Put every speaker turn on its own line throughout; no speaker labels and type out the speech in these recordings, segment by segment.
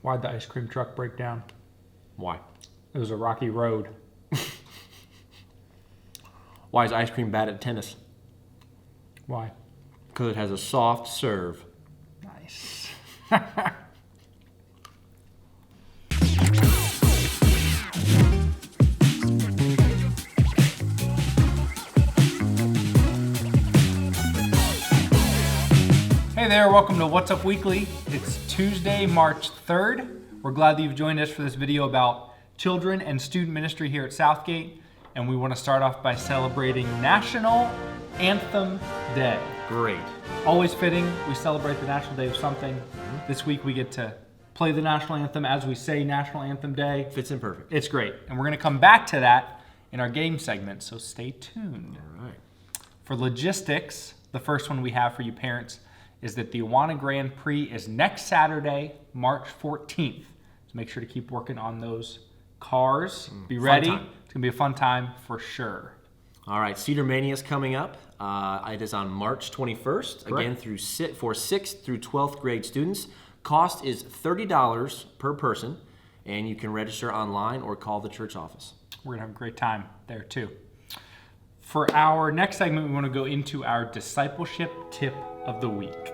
Why'd the ice cream truck break down?
Why?
It was a rocky road.
Why is ice cream bad at tennis?
Why?
Because it has a soft serve.
Nice. Hey there, welcome to What's Up Weekly. It's Tuesday, March 3rd. We're glad that you've joined us for this video about children and student ministry here at Southgate. And we want to start off by celebrating National Anthem Day.
Great.
Always fitting, we celebrate the National Day of something. This week we get to play the National Anthem as we say National Anthem Day.
Fits in perfect.
It's great. And we're going to come back to that in our game segment, so stay tuned.
All right.
For logistics, the first one we have for you parents is that the Awana Grand Prix is next Saturday, March 14th. So make sure to keep working on those cars. Be ready.
time.
It's going to be a fun time for sure.
All right, Cedar Mania is coming up. It is on March 21st, again for 6th through 12th grade students. Cost is $30 per person, and you can register online or call the church office.
We're going to have a great time there too. For our next segment, we want to go into our discipleship tip of the week.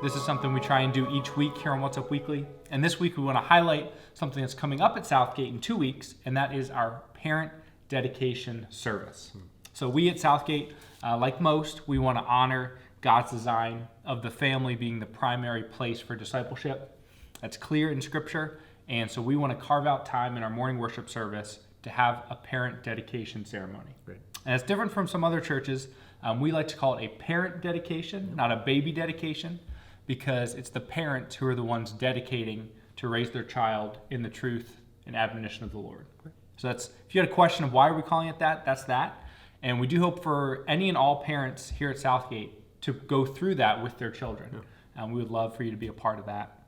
This is something we try and do each week here on What's Up Weekly. And this week we want to highlight something that's coming up at Southgate in 2 weeks, and that is our parent dedication service. So we at Southgate, like most, we want to honor God's design of the family being the primary place for discipleship. That's clear in Scripture. And so we want to carve out time in our morning worship service to have a parent dedication ceremony.
Great.
And it's different from some other churches. We like to call it a parent dedication, not a baby dedication, because it's the parents who are the ones dedicating to raise their child in the truth and admonition of the Lord. So that's, if you had a question of why are we calling it that, that's that. And we do hope for any and all parents here at Southgate to go through that with their children. We would love for you to be a part of that.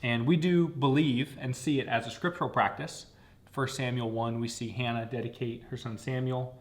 And we do believe and see it as a scriptural practice. 1 Samuel 1, we see Hannah dedicate her son Samuel.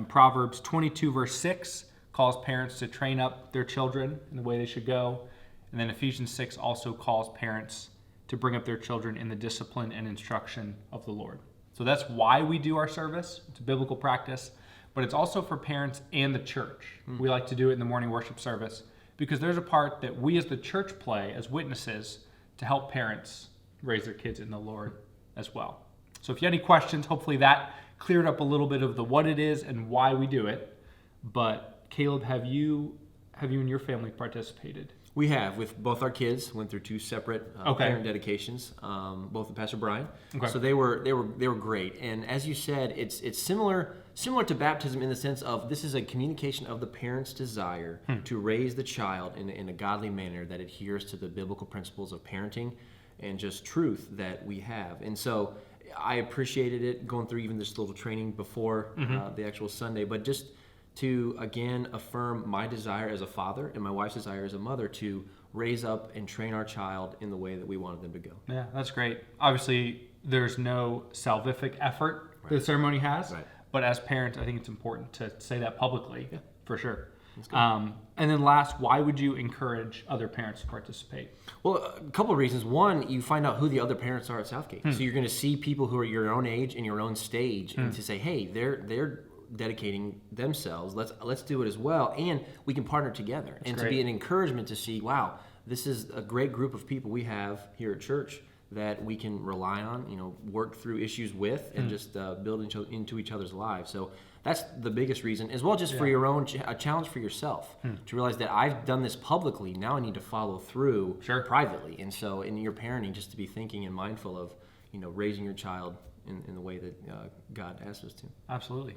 Proverbs 22 verse 6 calls parents to train up their children in the way they should go. And then Ephesians 6 also calls parents to bring up their children in the discipline and instruction of the Lord. So that's why we do our service. It's a biblical practice, but it's also for parents and the church. We like to do it in the morning worship service because there's a part that we as the church play as witnesses to help parents raise their kids in the Lord as well. So if you have any questions, hopefully that cleared up a little bit of the what it is and why we do it. But Caleb, have you and your family participated?
We have, with both our kids, went through two separate parent dedications, both with Pastor Brian. Okay. So they were great. And as you said, it's similar to baptism in the sense of this is a communication of the parent's desire to raise the child in a godly manner that adheres to the biblical principles of parenting and just truth that we have. And so I appreciated it going through even this little training before the actual Sunday, but just to, again, affirm my desire as a father and my wife's desire as a mother to raise up and train our child in the way that we wanted them to go. Yeah,
that's great. Obviously, there's no salvific effort that the ceremony has, but as parents, I think it's important to say that publicly, for sure. And then last, why would you encourage other parents to participate?
Well, a couple of reasons. One, you find out who the other parents are at Southgate. So you're going to see people who are your own age and your own stage and to say, hey, they're dedicating themselves. Let's do it as well, and we can partner together. That's and great. To be an encouragement to see, wow, this is a great group of people we have here at church that we can rely on, work through issues with, and just build into each other's lives. So that's the biggest reason, as well just for your own a challenge for yourself to realize that I've done this publicly. Now I need to follow through privately, and so in your parenting, just to be thinking and mindful of raising your child in the way that God asks us to.
Absolutely.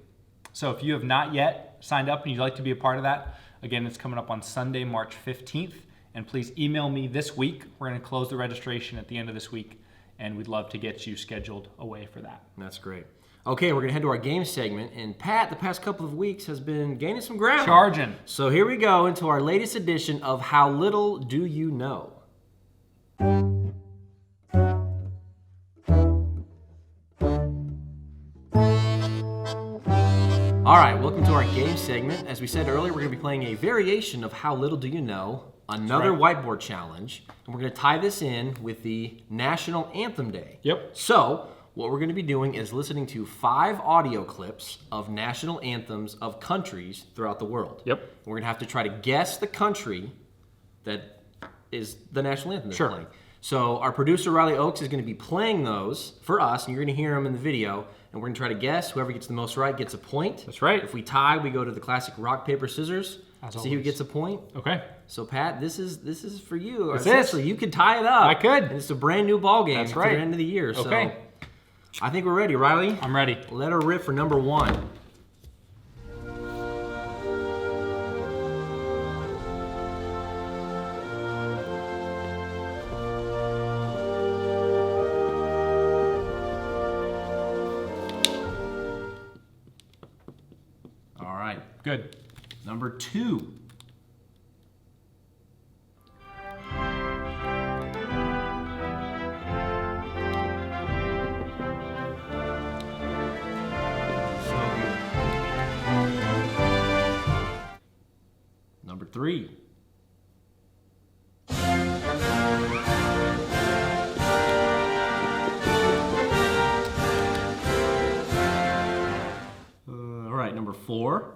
So if you have not yet signed up and you'd like to be a part of that, again, it's coming up on Sunday, March 15th. And please email me this week. We're going to close the registration at the end of this week, and we'd love to get you scheduled away for that.
That's great. Okay, we're going to head to our game segment. And Pat, the past couple of weeks, has been gaining some ground.
Charging.
So here we go into our latest edition of How Little Do You Know? All right, welcome to our game segment. As we said earlier, we're going to be playing a variation of How Little Do You Know, another whiteboard challenge. And we're going to tie this in with the National Anthem Day.
Yep.
So, what we're going to be doing is listening to 5 audio clips of national anthems of countries throughout the world.
Yep.
We're going to have to try to guess the country that is the national anthem they're playing. So our producer, Riley Oakes, is going to be playing those for us, and you're going to hear them in the video, and we're going to try to guess. Whoever gets the most right gets a point.
That's right.
If we tie, we go to the classic rock, paper, scissors. See who gets a point.
Okay.
So, Pat, this is for you.
This
Essentially, you could tie it up.
I could.
And it's a brand new ball game
That's
to
right.
the end of the year.
Okay.
So I think we're ready, Riley.
I'm ready.
Let her rip for number 1. All right.
Good.
Number 2. Number 3. All right, number 4.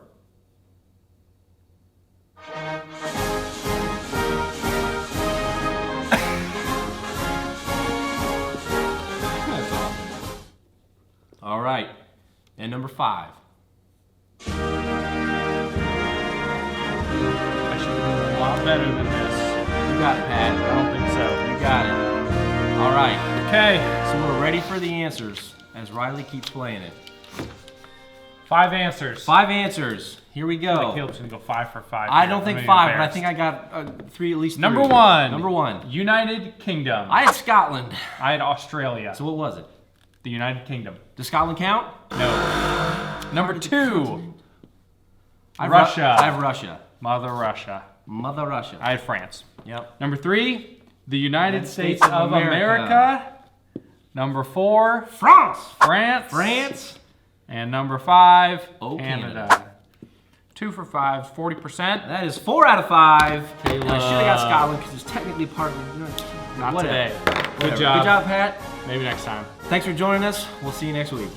All right, and number 5.
I should do a lot better than this.
You got it, Pat.
I don't think so.
You got it. All right.
Okay.
So we're ready for the answers as Riley keeps playing it.
5 answers.
5 answers. Here we
I think
go.
Caleb's gonna go 5 for 5.
I
here.
don't think
I'm
5, but I
embarrassed.
think I got 3 at least.
Number
3.
1.
Number 1.
United Kingdom.
I had Scotland.
I had Australia.
So what was it?
The United Kingdom.
Does Scotland count?
No. Number 2.
Russia. I
Russia.
have Russia.
Mother Russia.
Mother Russia.
I had France.
Yep.
Number 3. The United States of America. Number 4.
France.
France.
France.
And number 5.
Oh,
Canada. 2 for 5. 40%.
That is 4 out of 5. I should
Caleb.
have got Scotland because it's technically part of the United Kingdom.
Not
Whatever.
today.
Whatever.
Good job.
Good job, Pat.
Maybe next time.
Thanks for joining us. We'll see you next week.